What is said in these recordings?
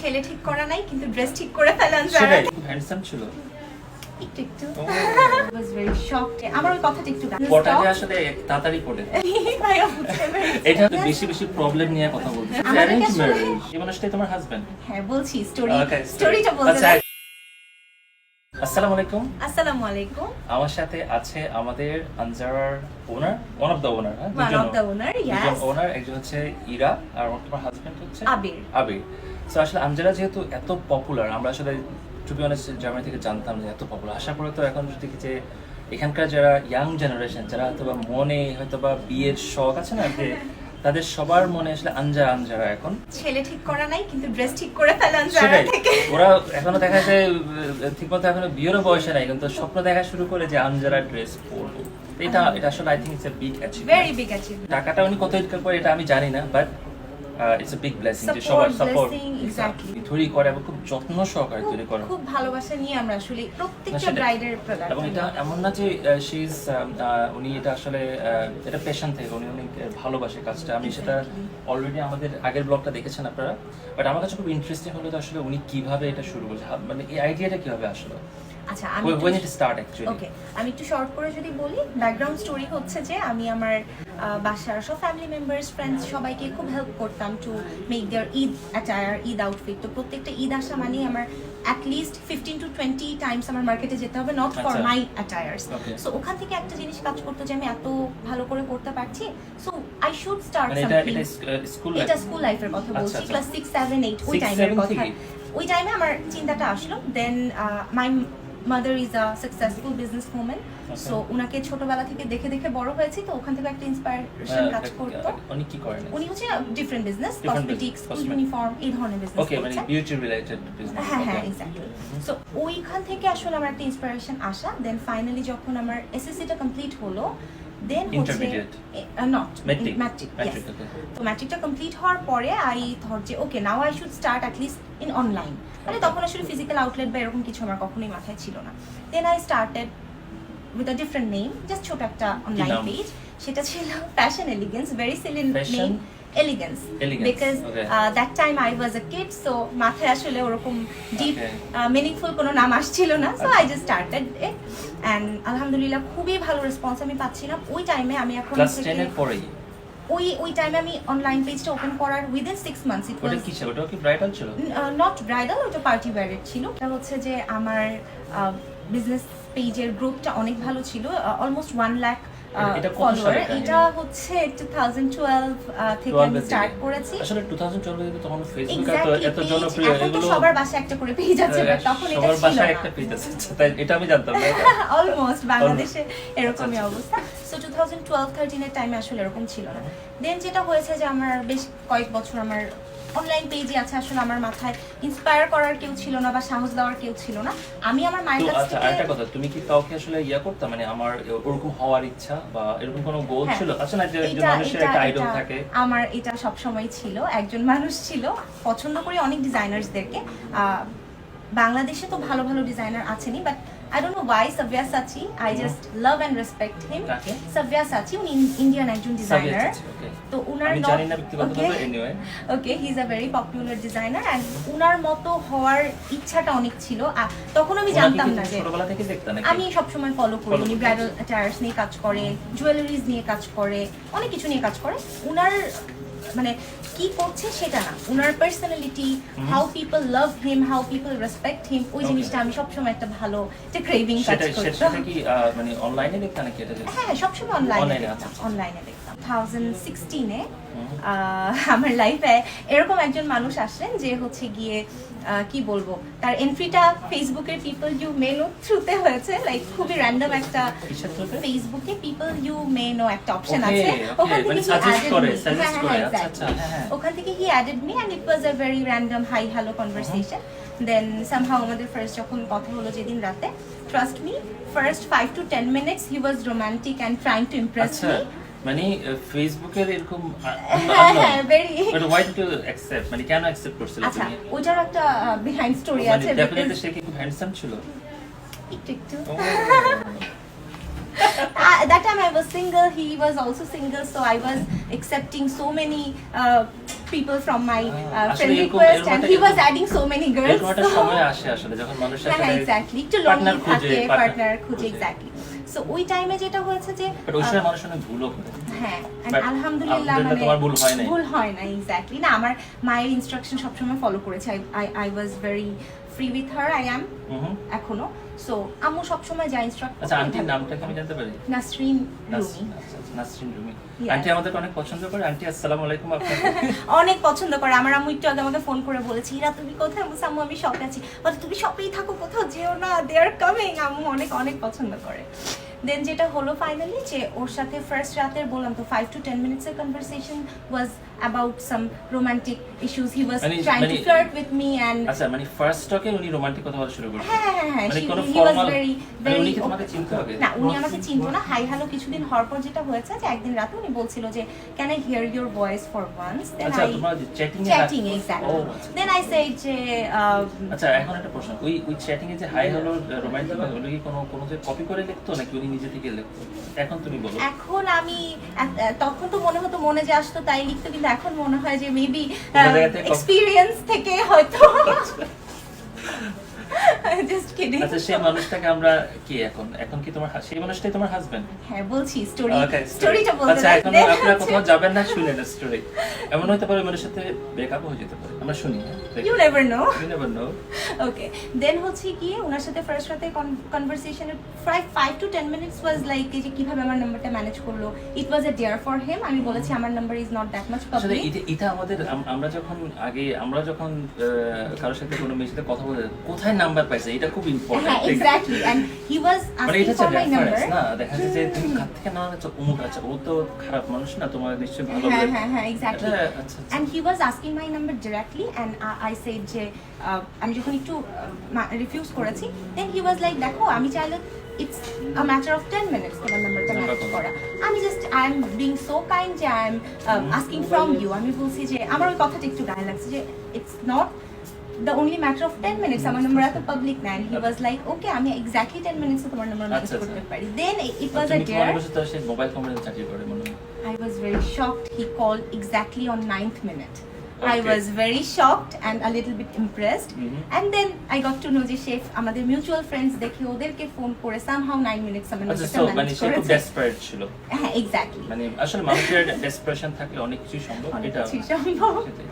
ছেলে ঠিক করা নাই কিন্তু ড্রেস ঠিক করে ফেলেন সেটাই খুব হ্যান্ডসাম ছিল একটু একটু was very shocked আমার ওই কথাটা একটু পটাকে আসলে তাড়াতাড়ি পড়ে ভাইয়া বুঝতে পেরেছি এটা তো বেশি বেশি প্রবলেম নিয়ে কথা বলছি আমাদের অ্যারেঞ্জ কাছে- ম্যারেজ এই মানুষটাই তোমার হাজবেন্ড হ্যাঁ বলছি স্টোরিটা স্টোরিটা বলতে দাও। আসসালামু আলাইকুম আসসালামু আলাইকুম আমার সাথে আছে আমাদের আনজারার owner one of the owner one of the owner yes owner একজন হচ্ছে ইরা আর তোমার হাজবেন্ড হচ্ছে আবির আবির সো আসলে আনজারা যেহেতু এত পপুলার আমরা আসলে টু বি অনেস্ট জার্মানি থেকে জানতাম যে এত পপুলার আশা করে তো এখন যদি যে এখানকার যারা ইয়াং জেনারেশন যারা হয়তো বা মনে হয়তো বা বিয়ের শখ আছে না যে তাদের সবার মনে আসলে আনজারা এখন ছেলে ঠিক করা নাই কিন্তু ড্রেস ঠিক করে ফেলেন সেটাই থেকে ওরা এখনো দেখা যায় ঠিকমতো এখনো বিয়েরও বয়সে নাই কিন্তু স্বপ্ন দেখা শুরু করে যে আনজারা ড্রেস পরবো এটা আসলে I think it's a big achievement very big achievement টাকাটা উনি কত ইনকাম করে এটা আমি জানি না but it's a big blessing যে Support, সবার সাপোর্ট blessing, exactly. তৈরি করে এবং খুব যত্ন সহকারে তৈরি করে খুব ভালোবাসা নিয়ে আমরা আসলে প্রত্যেকটা সেটাই। ব্রাইডের প্রোডাক্ট এবং এটা এমন না যে শি ইজ উনি এটা আসলে এটা পেশন থেকে উনি অনেক ভালোবাসে কাজটা আমি সেটা অলরেডি আমাদের আগের ব্লগটা দেখেছেন আপনারা বাট আমার কাছে খুব ইন্টারেস্টিং হলো তো আসলে উনি কিভাবে এটা শুরু করছে মানে এই আইডিয়াটা কিভাবে আসলো আচ্ছা আমি when it start actually ওকে আমি একটু শর্ট করে যদি বলি ব্যাকগ্রাউন্ড স্টোরি হচ্ছে যে আমি আমার বাসার সব ফ্যামিলি মেম্বার্স ফ্রেন্ডস সবাইকে খুব হেল্প করতাম to make their Eid attire Eid outfit তো প্রত্যেকটা ঈদ আসা মানে আমার অ্যাট লিস্ট 15 to 20 টাইমস আমার মার্কেটে যেতে হবে নট ফর আচ্ছা। মাই অ্যাটায়ার্স Okay. সো ওখান থেকে একটা জিনিস কাজ করতে যে আমি এত ভালো করে করতে পারছি সো আই শুড স্টার্ট মানে এটা সামথিং স্কুল এটা স্কুল লাইফের কথা আচ্ছা, বলছি আচ্ছা। ক্লাস 6 7 8 ওই 6, টাইমের 7 কথা থেকেই? ওই টাইমে আমার চিন্তাটা আসলো then my mother is a successful business woman so উনাকে ছোটবেলা থেকে দেখে দেখে বড় হয়েছি তো ওখান থেকে একটা ইন্সপায়ারেশন কাজ করতো উনি কি করেন উনি হচ্ছে different business Different cosmetics business, cosmetic. Uniform এই ধরনের বিজনেস ওকে মানে বিউটি রিলেটেড বিজনেস হ্যাঁ হ্যাঁ এক্স্যাক্টলি সো ওইখান থেকে আসলে আমার একটা ইন্সপিরেশন আসা দেন ফাইনালি যখন আমার এসএসসিটা কমপ্লিট হলো দেন হচ্ছে Intermediate? Not Matric? Matric Matric, okay. তো ম্যাট্রিকটা কমপ্লিট হওয়ার পরে আই থট যে okay now I should start at least in online মানে তখন আসলে ফিজিক্যাল আউটলেট বা এরকম কিছু আমার কখনোই মাথায় ছিল না then I started with a different name just ছোট একটা অনলাইন নাম? পেজ সেটা ছিল fashion elegance very silly Fashion? Name elegance Elegance, because okay. That time I was a kid so মাথায় আসলে ওরকম ডিপ Okay. মিনিংফুল কোনো নাম আসছিল না so I just started it and আলহামদুলিল্লাহ খুবই ভালো রেসপন্স আমি পাচ্ছিলাম ওই টাইমে আমি এখন ক্লাস থেকে 10 এর পরেই ওই টাইমে আমি অনলাইন পেজটা ওপেন করার উইদিন 6 মান্থস ইট ওটা ওয়াজ কি ছিল ওটা কি ব্রাইডাল ছিল নট ব্রাইডাল ওটা পার্টি ওয়্যারের ছিল এটা হচ্ছে যে আমার বিজনেস পেজের গ্রুপটা অনেক ভালো ছিল অলমোস্ট 1 লাখ এটা কত ফলোয়ার সালের কাহিনী? এটা হচ্ছে 2012 থেকে 12 আমি এর স্টার্ট দিকে। করেছি আসলে 2012 এ তখন ফেসবুক এক্স্যাক্টলি এত জনপ্রিয় এখন তো এগুলো সবার বাসায় একটা করে পেজ আছে বাট তখন এটা সবার ছিল বাসায় না একটা পেজ আছে আচ্ছা, তাই এটা আমি জানতাম না অলমোস্ট বাংলাদেশে এরকমই আচ্ছা, অবস্থা সো 2012-13 এর টাইমে আসলে এরকম ছিল না দেন যেটা হয়েছে যে আমার বেশ কয়েক বছর আমার অনলাইন পেজই আছে আসলে আমার মাথায় ইন্সপায়ার করার কেউ ছিল না বা সাহস দেওয়ার কেউ ছিল না আমি আমার মায়ের তো কাছ আচ্ছা থেকে আরেকটা কথা তুমি কি কাউকে আসলে করতে মানে আমার ওরকম হওয়ার ইচ্ছা বা এরকম কোনো গোল হ্যাঁ, ছিল আচ্ছা না যে একজন এটা- মানুষের এটা- একটা আইডল এটা থাকে আমার এটা সব সময় ছিল একজন মানুষ ছিল পছন্দ করি অনেক ডিজাইনার্সদেরকে বাংলাদেশে তো ভালো ভালো ডিজাইনার আছেনই but I don't know why Sabyasachi I just love and respect him কাকে? সাব্যাসাচি উনি ইন্ডিয়ান একজন ডিজাইনার ওকে তো উনার আমি জানি না ব্যক্তিগতভাবে anyway okay he is a very popular designer and উনার মতো হওয়ার ইচ্ছাটা অনেক ছিল তখন আমি জানতাম না যে ছোটবেলা থেকে দেখতা নাকি আমি সবসময় ফলো করি Follow উনি করতেন। ব্রাইডাল অ্যাটায়ার্স নিয়ে কাজ করে জুয়েলারিজ নিয়ে কাজ করে অনেক কিছু নিয়ে কাজ করে উনার মানে কি করছে সেটা না উনার personality how people love him how people respect হিম ওই Okay. জিনিসটা আমি সবসময় একটা ভালো একটা ক্রেভিং কাজ সেটা করতো সেটা কি মানে অনলাইনে দেখতা নাকি এটা যে হ্যাঁ সবসময় অনলাইনে Online এ, দেখতাম আচ্ছা। অনলাইনে দেখতাম 2016-এ আমার লাইফে এরকম একজন মানুষ আসলেন যে হচ্ছে গিয়ে কি বলবো তার এন্ট্রিটা ফেসবুকের পিপল ইউ মে নো থ্রুতে হয়েছে লাইক খুবই র্যান্ডম একটা কিসের থ্রুতে? ফেসবুকে পিপল ইউ মে নো একটা অপশন Okay, আছে okay, ওখান থেকে মানে he suggest added করে, me. suggest হ্যাঁ, করে, হ্যাঁ, আচ্ছা, exactly. আচ্ছা, হ্যাঁ, হ্যাঁ। ওখান থেকে he added me and it was a very random hi hello conversation then somehow আমাদের ফার্স্ট যখন কথা হলো যেদিন রাতে trust me first 5 to 10 minutes he was romantic and trying to impress আচ্ছা me মানে ফেসবুকের এরকম হ্যাঁ হ্যাঁ very but why did you accept মানে কেন অ্যাকসেপ্ট করছিলে আচ্ছা তুমি ওটার একটা বিহাইন্ড স্টোরি মানে আছে ডেফিনেটলি because সে কি খুব হ্যান্ডসাম ছিল একটু একটু Oh. that time I was single he was also single so I was accepting so many people from my আসলে friend এরকম- request, এরকম and একটা- he was adding so many girls. এরকম একটা সময় আসে আসলে যখন মানুষ হ্যাঁ আসলে এক্স্যাক্টলি একটু partner lonely খুঁজে, থাকে, partner পার্টনার খুঁজে খুঁজে। এক্স্যাক্টলি। সো ওই টাইমে যেটা হয়েছে যে বাট ওই সময় মানুষ অনেক ভুলও করে। হ্যাঁ and But আলহামদুলিল্লাহ আলহামদুলিল্লাহ তোমার ভুল হয় নাই। ভুল হয় না এক্স্যাক্টলি। না আমার মায়ের ইনস্ট্রাকশন সবসময় ফলো করেছে। I was very free with her, I am হুম। এখনো। সো আম্মু সবসময় যা ইনস্ট্রাক্ট আচ্ছা আন্টির নামটা কি আমি জানতে পারি? নাসরিন রুমি। নাসরিন রুমি। Yes. আন্টি আমাদেরকে অনেক পছন্দ করে। আন্টি আসসালামু আলাইকুম আপনাকে। অনেক পছন্দ করে। আমার আম্মু একটু আগে আমাকে ফোন করে বলেছে, ইরা তুমি কোথায়? আমি বলছি, আম্মু আমি শপে আছি। বলে তুমি শপেই থাকো, কোথাও যেও না, দে আর কামিং। আম্মু অনেক অনেক পছন্দ করে। দেন যেটা হলো ফাইনালি যে ওর সাথে ফার্স্ট রাতের বললাম তো 5 to 10 minutes এর conversation was about some romantic issues. He was trying to flirt with me and আচ্ছা মানে ফার্স্ট টকে উনি রোমান্টিক কথা বলা শুরু করলেন। হ্যাঁ মানে কোনো হি ওয়াজ ফর্মাল ভেরি মানে উনি ভেরি কি তোমাকে চিনতে হবে? না উনি আমাকে চিনতো না। হাই হ্যালো কিছুদিন হওয়ার পর যেটা হয়েছে যে একদিন রাতে উনি বলছিল যে can I hear your voice for once. Then আচ্ছা আই তোমরা চ্যাটিং এ chatting exactly. Then I said যে আচ্ছা এখন একটা প্রশ্ন, ওই চ্যাটিং এ যে হাই হ্যালো রোমান্টিক হলো কি কোনো যে কপি করে লিখতো নাকি উনি নিজে থেকে লিখতো? এখন তুমি বলো। এখন আমি তখন তো মনে হতো মনে যে আসতো তাই লিখতো, কিন্তু এখন মনে হয় যে মেবি কোনো জায়গা থেকে এক্সপেরিয়েন্স থেকে হয়তো। Just kidding. আচ্ছা সেই মানুষটাকে আমরা কি এখন কি তোমার সেই মানুষটাই তোমার হাজবেন্ড? হ্যাঁ বলছি স্টোরি Okay, স্টোরিটা বলতে আচ্ছা এখন দেন। আপনারা কোথাও যাবেন না, শুনেন স্টোরি। এমন হতে পারে ওই মানুষের সাথে ব্রেকআপ হয়ে যেতে পারে, আমরা শুনি। You never know. You never know. Okay then হচ্ছে গিয়ে ওনার সাথে ফার্স্ট রাতে কনভারসেশনে প্রায় 5 to 10 minutes ওয়াজ লাইক যে কিভাবে আমার নাম্বারটা ম্যানেজ করলো। ইট ওয়াজ আ ডেয়ার ফর হিম। আমি বলেছি আমার number is not that much আসলে পাবলিক। এটা আমাদের আমরা যখন কারোর সাথে কোনো মেয়ের সাথে কথা বলে কোথায় নাম্বার পাইছে এটা খুব হ্যাঁ ইম্পর্টেন্ট। এক্স্যাক্টলি এন্ড হি ওয়াজ মানে এটা আস্কিং হচ্ছে ফর মাই নাম্বার। রেফারেন্স না, দেখা যাচ্ছে যে তুমি কাছ থেকে না হচ্ছে অমুক আছে, ও তো খারাপ মানুষ না, তোমার নিশ্চয়ই ভালো হ্যাঁ বলে। হ্যাঁ হ্যাঁ এক্স্যাক্টলি। আচ্ছা And he was asking my number directly and I said যে আমি যখন একটু রিফিউজ করেছি then he was like দেখো আমি চাইলে it's a matter of 10 minutes তোমার নাম্বারটা ম্যানেজ করা। আমি just I am being so kind যে I am asking from you। আমি বলছি যে আমার ওই কথাটা একটু গায়ে লাগছে যে it's not the only matter of 10 minutes আমার নাম্বার এত পাবলিক না। And he was like okay আমি exactly 10 minutes এ তোমার নাম্বার ম্যানেজ আচ্ছা, করতে আচ্ছা। পারি। Then it was a তুমি তোমার dare. বসে তো সে মোবাইল কোম্পানিতে চাকরি করে মনে হয়। I was very shocked. He called exactly on 9th minute. I Okay. was very shocked and a little bit impressed. Mhm. And then I got to know যে শেফ আমাদের মিউচুয়াল ফ্রেন্ডস দেখে ওদেরকে phone করে somehow 9 minutes আমার আচ্ছা নাম্বারটা so মানে manage সে খুব করেছে। ডেসপারেট ছিল। হ্যাঁ এক্স্যাক্টলি। মানে আসলে মানুষের ডেসপারেশন থাকলে অনেক কিছুই সম্ভব। অনেক এটা কিছুই সম্ভব। সেটাই।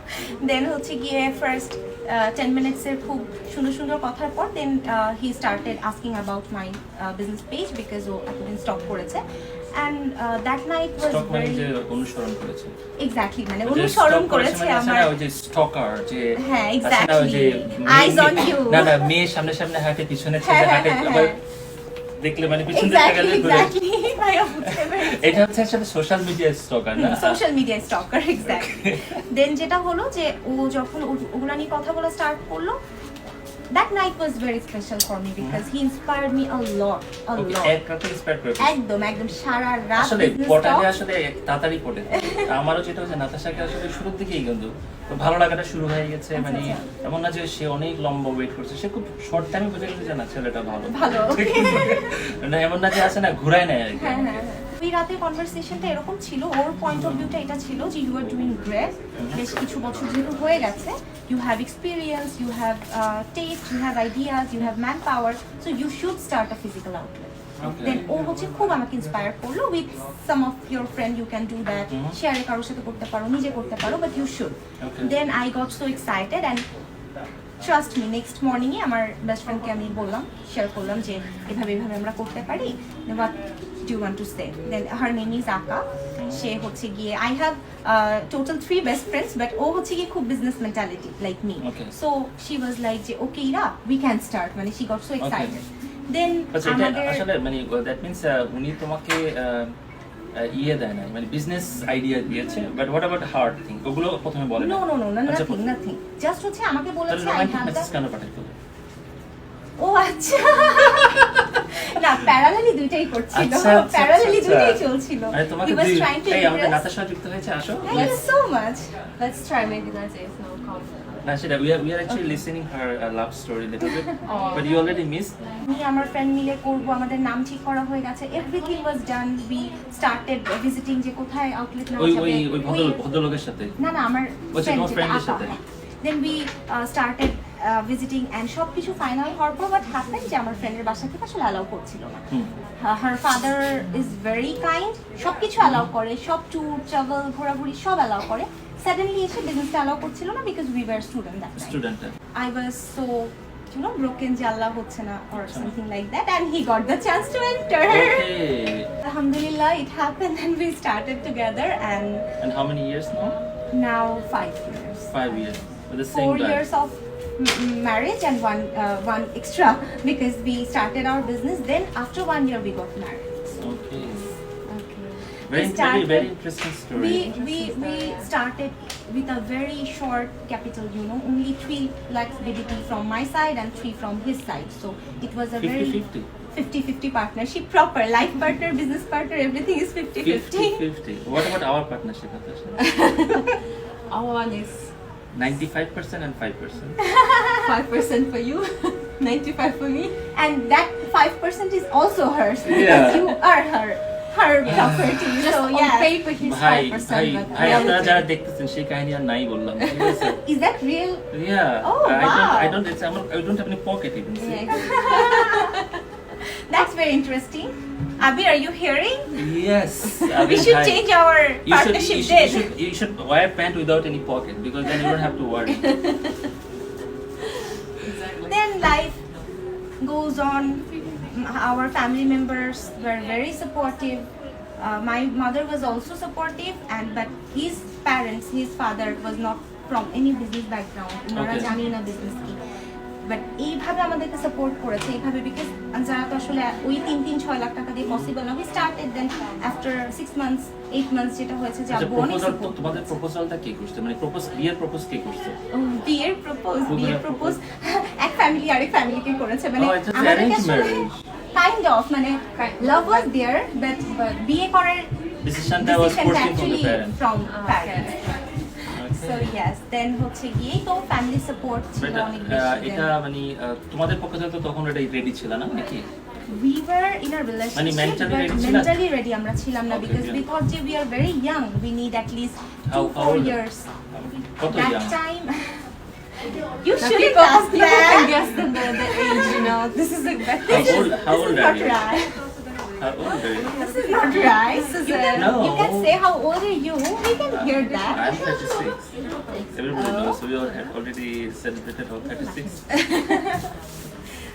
দেন হচ্ছে গিয়ে ফার্স্ট 10 minutes এর খুব সুন্দর সুন্দর কথার পর then he started asking about my business page because ও এতদিন স্টপ করেছে। And that night was stalk মানে very যে অনুসরণ করেছে। এক্স্যাক্টলি মানে ওই যে অনুসরণ stalk করেছে মানে আছে আমার। না, ওই যে স্টকার যে হ্যাঁ, আছে না, ওই যে exactly. Eyes on you. না মেয়ে সামনে সামনে হাঁটে, পিছনে হ্যাঁ, ছেলে হাঁটে, হ্যাঁ, আবার হ্যাঁ। দেখলে মানে পিছন দিকে এক্স্যাক্টলি গেলে ঘুরে। এক্স্যাক্টলি ভাইয়া বুঝতে পেরেছি। এটা হচ্ছে আসলে সোশ্যাল মিডিয়া স্টকার না। Social media stalker exactly. Then যেটা হলো যে ও যখন ওগুলা নিয়ে কথা বলা স্টার্ট করলো that night was very special for me because he inspired me a lot ওকে এক রাতে ইন্সপায়ার করে। একদম একদম সারা রাত আসলে business পটালে talk। আসলে তাড়াতাড়ি পড়ে। আমারও যেটা হচ্ছে নাতাশাকে আসলে শুরুর দিকেই কিন্তু তো ভালো লাগাটা শুরু হয়ে গেছে। আচ্ছা, মানে আচ্ছা। এমন না যে সে অনেক লম্বা ওয়েট করছে, সে খুব শর্ট টাইমে বুঝে গেছে যে না ছেলেটা ভালো ভালো। না এমন না যে আছে না ঘুরায় নেয় আর কি। হ্যাঁ হ্যাঁ হ্যাঁ। ওই রাতে কনভারসেশনটা এরকম ছিল, ওর পয়েন্ট অফ ভিউটা এটা ছিল যে ইউ আর ডুইং গ্রেট। বেশ কিছু বছর যেহেতু হয়ে গেছে, you have experience, you have taste, you have ideas, you have manpower, so you should start a physical outlet. Okay. Then ও হচ্ছে খুব আমাকে ইন্সপায়ার করলো with some of your friend you can do that, শেয়ারে কারোর সাথে করতে পারো, নিজে করতে পারো, but you should. Okay. Then I got so excited and trust me next মর্নিংয়ে আমার বেস্ট ফ্রেন্ডকে আমি বললাম, শেয়ার করলাম যে এভাবে এভাবে আমরা করতে পারি, what do you want to say. Then her name is Aka. সে হচ্ছে গিয়ে I have total 3 best friends, but ও হচ্ছে গিয়ে খুব business mentality like me. Okay. So she was like যে okay Ira we can start, মানে she got so excited. Then আচ্ছা এটা আমাদের আসলে মানে দ্যাট মিন্স উনি তোমাকে ইয়ে দেয় না, মানে বিজনেস আইডিয়া দিয়েছে, but what about hard thing ওগুলো প্রথমে বলে নো নো নো আচ্ছা, নাথিং নাথিং, জাস্ট হচ্ছে আমাকে তাহলে বলেছে আই রোমান্টিক হ্যাভ মেসেজ কেন পাঠাইতো? ও আচ্ছা না প্যারালালি দুইটাই করছিল, আচ্ছা, আচ্ছা, প্যারালালি আচ্ছা। দুইটাই চলছিল। মানে তোমাকে He was trying to এই আমাদের impress. নাতাশা যুক্ত হয়েছে, আসো। Thank you so much. Let's try maybe that is no conflict. না সেটা we are actually listening her love story little bit, but you already missed. আমি আমার ফ্রেন্ড মিলে করব, আমাদের নাম ঠিক করা হয়ে গেছে, everything was done. We started visiting যে কোথায় আউটলেট না ওই যাবে, ভদ্রলোকের সাথে না না আমার বলছি, তোমার friend-এর সাথে? Then we started visiting and সবকিছু ফাইনাল হওয়ার পর হোয়াট হ্যাপেন যে আমার ফ্রেন্ডের বাসা থেকে আসলে অ্যালাউ করছিল না। Her father is very kind, সবকিছু অ্যালাউ করে, সব ট্যুর ট্রাভেল ঘোরাঘুরি সব অ্যালাউ করে। সাডেনলি এসে বিজনেসটা অ্যালাউ করছিল না because we were student that time. Student I was so, you know, broken যে আল্লাহ হচ্ছে না or something like that, and he got the chance to enter. okay. Alhamdulillah, it happened and we started together, and And how many years now? 5 years. 5 years with the same 4 guy. years of marriage and one extra because we started our business. Then after 1 year we got married. Okay. Okay. Very We started- very interesting story. We started with a very short capital, you know, only 3 lakhs BDT from my side and 3 from his side. So it was a very 50-50. 50-50 partnership, proper life partner, business partner, everything is 50-50. 50-50. What about our partnership? Our one is 95% and 5%. 5% for you, 95 for me. And that 5% is also hers Yeah. because you are her property. Just So on yeah. paper he's ভাই 5%, but ভাই আপনারা reality. যারা দেখতেছেন সেই কাহিনী আর নাই বললাম ঠিক আছে Is that real? yeah Oh, wow. I don't have any pocket even see. That's very interesting. Abir, are you hearing? Yes We should bhai, change our partnership then. you should wear pant without any pocket because then you don't have to worry. Exactly. Then life goes on. Our family members were very supportive. My mother was also supportive, but his parents, his father was not from any business background. ওনারা Okay. জানি না business কি। But এইভাবে আমাদেরকে support করেছে এইভাবে because যারা তো আসলে ওই 3-6 লাখ টাকা দিয়ে পসিবল না। We started then after 6 months 8 months যেটা হয়েছে যে আচ্ছা আব্বু অনেক প্রপোজাল support তোমাদের প্রপোজালটা কে করছে মানে বিয়ের প্রপোজ কে করছে বিয়ের প্রপোজ এক ফ্যামিলি আরেক ফ্যামিলিকে করেছে মানে Oh, it's just আমাদেরকে arranged আসলে marriage. কাইন্ড অফ মানে লাভ ওয়াজ देयर বাট বিয়ে করার ডিসিশনটা was decision forced from actually the parents from Okay. parents. So yes, then হচ্ছে গিয়ে তো ফ্যামিলি সাপোর্ট ছিল But, অনেক বেশি। এটা মানে তোমাদের পক্ষ থেকে তো তখন এটা রেডি ছিল না নাকি We were in a relationship, mentally but ready ছিলা? mentally ready আমরা ছিলাম না Okay, because we yeah. thought যে we are very young, we need at least How 2-4 old? years. কত That young time you Now shouldn't people, ask people can that. guess the age, you know. This is a How old This are is not you? right. How old are you? This is not right. No. You can say how old are you? We can hear that. I'm 36. Everybody knows we all have already celebrated our 36.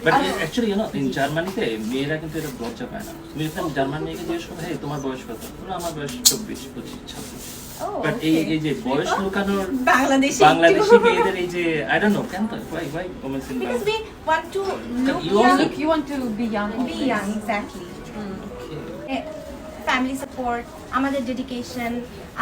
But actually, you know, in Germany তে মেয়েরা কিন্তু এটা লজ্জা পায় না। তুমি যখন German মেয়েকে জিজ্ঞেস করো, "হেই, তোমার বয়স কত?" বলে, "আমার বয়স 24, 25, 26." Oh, But এই যে বয়স লুকানোর Bangladeshi. বাংলাদেশি মেয়েদের এই যে I don't know, কেন তো? Why women in Because Bangladesh? we want to look You young, also- You want to be young. be young, exactly. Family support, আমাদের ডেডিকেশন,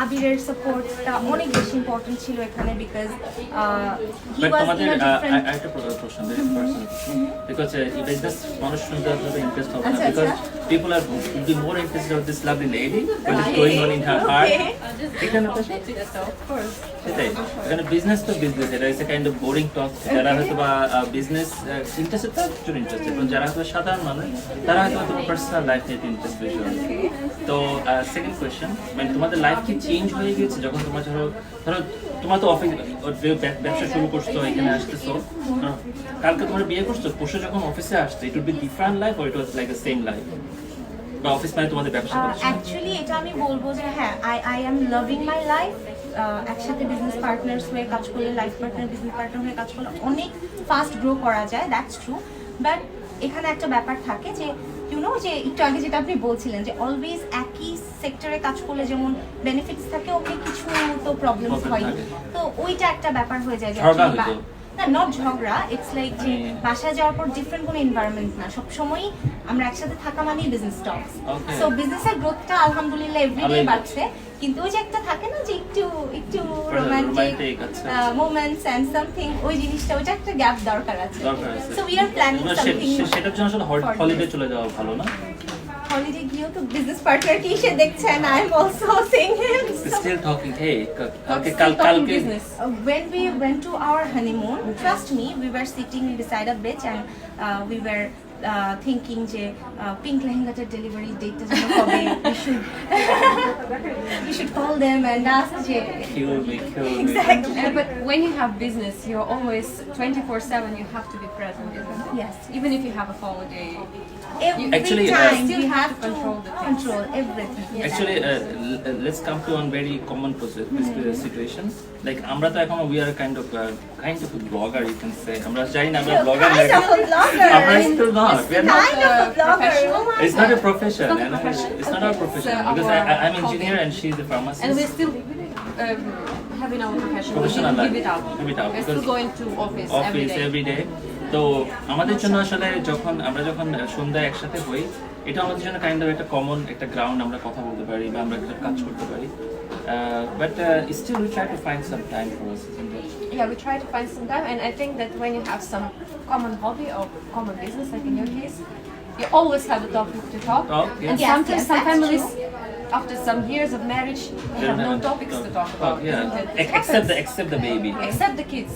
আবিরের সাপোর্টটা অনেক বেশি ইম্পর্টেন্ট ছিল এখানে বিকজ হি But ওয়াজ তোমাদের ইন আ ডিফারেন্ট একটা প্রশ্ন very personal because বিজনেস মানুষ শুনতে হবে ইন্টারেস্ট হবে না আচ্ছা, because আচ্ছা। people are will be more interested of this lovely lady what is going on in her heart এখানে তো সেটাই এখানে বিজনেস তো বিজনেস এটা is a kind of boring talk যারা হয়তো বা বিজনেস ইন্টারেস্টেড তার জন্য ইন্টারেস্টেড এবং যারা হয়তো সাধারণ মানুষ তারা হয়তো পার্সোনাল লাইফ নিয়ে ইন্টারেস্ট বেশি হয় তো সেকেন্ড কোয়েশ্চেন মানে তোমাদের লাইফ কি চেঞ্জ হয়ে গেছে যখন তোমার ধরো তোমার তো অফিস ব্যবসা শুরু করছো এখানে আসতেছো কালকে তোমার বিয়ে করছো পরশু যখন অফিসে আসছো it would be different life or it was like the same life বা অফিস মানে তোমাদের ব্যবসা করছো অ্যাকচুয়ালি এটা আমি বলবো যে হ্যাঁ I am loving my life একসাথে বিজনেস পার্টনার্স হয়ে কাজ করলে লাইফ পার্টনার বিজনেস পার্টনার হয়ে কাজ করলে অনেক ফাস্ট গ্রো করা যায় দ্যাটস ট্রু বাট এখানে একটা ব্যাপার থাকে যে ইউ নো যে একটু আগে যেটা আপনি বলছিলেন যে অলওয়েজ একই সেক্টরে কাজ করলে যেমন বেনিফিটস থাকে অমনি কিছু তো প্রবলেমস Problem হয় থাকে। তো ওইটা একটা ব্যাপার হয়ে যায় যে ঝগড়া actually হইতো? না নট ঝগড়া ইটস লাইক যে বাসায় যাওয়ার পর ডিফারেন্ট কোনো এনভায়রনমেন্ট না সবসময়ই আমরা একসাথে থাকা মানেই বিজনেস স্টকস Okay. সো বিজনেসের গ্রোথটা আলহামদুলিল্লাহ এভরিডে ভালোই বাড়ছে কিন্তু ওই যে একটা থাকে না যে একটু রোমান্টিক romantic, আচ্ছা। মোমেন্টস এন্ড সামথিং ওই জিনিসটা ওইটা একটা গ্যাপ দরকার আছে দরকার আছে so we are planning something সেটার জন্য আসলে হলিডে চলে যাওয়া ভালো না হলিডে গিয়েও তো বিজনেস পার্টনার কি সে দেখছেন, I am also Singh him. Still talking. Hey, কালকে Still talking কালকে business. When we went to our honeymoon, trust me, we were sitting beside a beach and we were thinking যে pink lehengaটার delivery date টা যেন কবে, we should call them and ask যে kill me. exactly. But when you have business, you're always 24/7. You have to be present, isn't it? Yes. Even if you have a holiday. Every Actually, time still we have have to to control the things. control everything. Actually, let's come to one very common situation. Like আমরা তো এখন we are kind of a blogger, you can say. আমরা জানি না আমরা blogger Kind of a blogger. আমরা still not. We are not. Kind of a blogger. professional. Oh my It's not a profession. It's not a and profession. It's not our Okay. profession It's, because our I'm engineer hobby. and she's a pharmacist. And we're still having our profession. We Professional didn't give life. it up. Give it up, We're still because going to office every day. তো আমাদের জন্য আসলে আমরা যখন সন্ধ্যায় একসাথে হই, এটা আমাদের জন্য কাইন্ড অফ একটা কমন একটা গ্রাউন্ড, আমরা কথা বলতে পারি বা আমরা একটা কাজ করতে পারি, but still we try to find some time for us, isn't it? Yeah, we try to find some time, and I think that when you have some common hobby or common business, like in your case, you always have a topic to talk. Talk, yes. And Yes, sometimes yes, some that's families, after some years of marriage, they have no topics to talk about. Yeah, Isn't it? It except happens. the baby. Except the kids,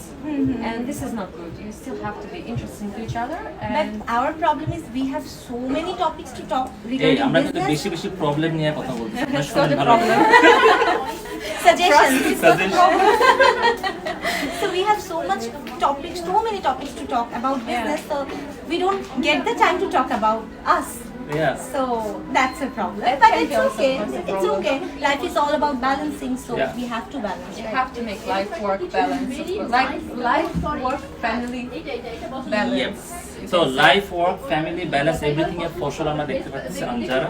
and this is not good. You still have to be interesting to each other, But and our problem is we have so many topics to talk এই regarding আমরা কিন্তু business. বেশি বেশি problem নিয়ে কথা বলছি, আপনার that's শোনেন not a ভালো problem. Suggestions. Suggestion. So we have so many topics to talk about business. So we don't get the time to talk about us. Yeah. So that's a problem. That But can it's be also okay. a It's problem. okay. Life is all about balancing, so Yeah. we have to balance. You right? have to make life-work balance. Life, work, family balance. So life work family balance everything এর ফসল আমরা দেখতে পাচ্ছি আঞ্জারা,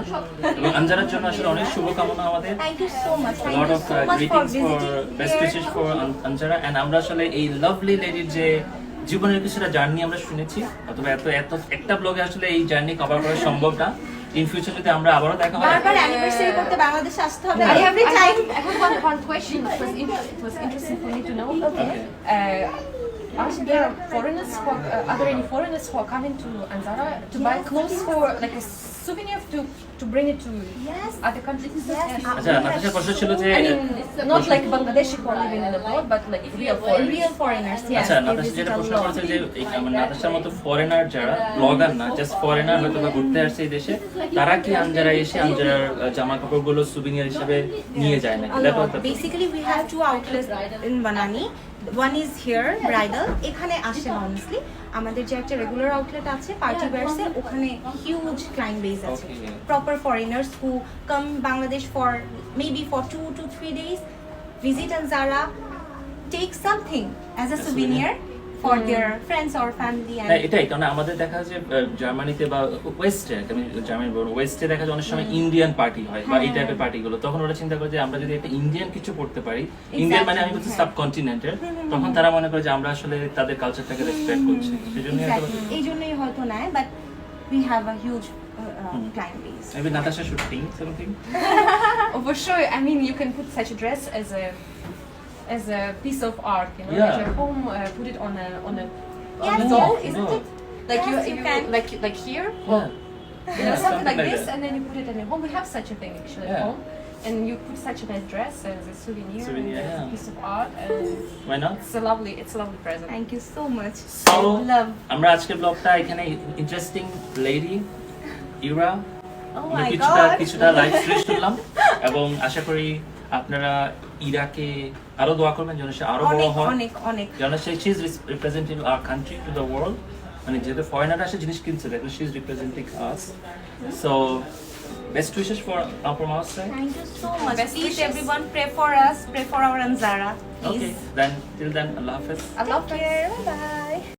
এবং আঞ্জারার জন্য আসলে অনেক শুভকামনা আমাদের। Thank you so much. Thank lot you of so much for greetings for visiting best here. wishes for Anjara, and আমরা আসলে এই লাভলি লেডির যে জীবনের কিছুটা জার্নি আমরা শুনেছি, অথবা এত এত একটা ব্লগে আসলে এই জার্নি কভার করা সম্ভব না। ইন ফিউচার যদি আমরা আবারও দেখা হয়, বারবার অ্যানিভার্সারি করতে বাংলাদেশে আসতে হবে I have, every I time. have, I have one question. It was interesting for me to know. Okay. Are there foreigners? Are there any foreigners who are coming to Anzara to buy clothes for like a souvenir to bring it to Yes. other countries? Yes. আচ্ছা নাতাশার প্রশ্ন ছিল যে I mean, not like Bangladeshi who are living in abroad, but like real foreigners. Real foreigners, yes. আচ্ছা they Natasha visit যেটা a প্রশ্ন lot. করেছে যে নাতাশার মতো ফরেনার যারা ব্লগার না, জাস্ট ফরেনার হয়তো বা ঘুরতে আসছে এই দেশে, তারা কি আঞ্জারা এসে আঞ্জারার জামা কাপড়গুলো সুভিনিয়ার হিসেবে নিয়ে যায় নাকি? A ব্যাপারটা lot. তো- Basically, we have two outlets in Banani. One is here, bridal. এখানে আসে না honestly. আমাদের যে একটা রেগুলার আউটলেট আছে পার্টি ওয়্যারসে, ওখানে হিউজ ক্লায়েন্ট বেস আছে। Okay. Proper foreigners who come Bangladesh for maybe for 2 to 3 days, visit Anzara, take something as a souvenir for their friends or family. হ্যাঁ And এটাই, কারণ আমাদের দেখা যায় জার্মানিতে বা ওয়েস্টে, আমি জার্মানি বলবো ওয়েস্টে দেখা যায় অনেক সময় ইন্ডিয়ান পার্টি হয় বা এই টাইপের পার্টিগুলো, তখন ওরা চিন্তা করে যে আমরা যদি একটা ইন্ডিয়ান কিছু করতে পারি, ইন্ডিয়ান মানে আমি বলছি সাবকন্টিনেন্টের, তখন তারা মনে করে যে আমরা আসলে তাদের কালচারটাকে রেসপেক্ট করছি, সেই জন্য exactly. এই জন্যই হয়তো নাই, but we have a huge client base. Maybe Natasha should think something. Oh, for sure. I mean, you can put such a dress as a piece of art. You know, Yeah. at your home, put it on a Yes, the doll, yes. isn't No. it? Like Yes, you can. like here. হ্যাঁ You know, something like this, that. and then you put it in your home. We have such a thing actually Yeah. at home, and you put such a nice dress as a souvenir, Souvenir, and as yeah. a piece of art, and Why not? it's a lovely present. Thank you so much. So, Love. আমরা আজকের ব্লগটা এখানে interesting lady Ira Oh my কিছুটা God. Live stream শুনলাম, এবং আশা করি আপনারা ইরাকে আরো দোয়া করবেন যেন সে আরো বড় অনেক হয়, অনেক অনেক। যেন সে she is representing our country to the world, মানে যেহেতু ফরেনার আসে জিনিস কিনছে, দেখো she is representing us. So best wishes for মাউস side. Thank you so much. Best Please wishes. everyone pray for us, pray for our Anzara. Okay Please. Then till then আল্লাহ হাফেজ। I love Take care. Bye.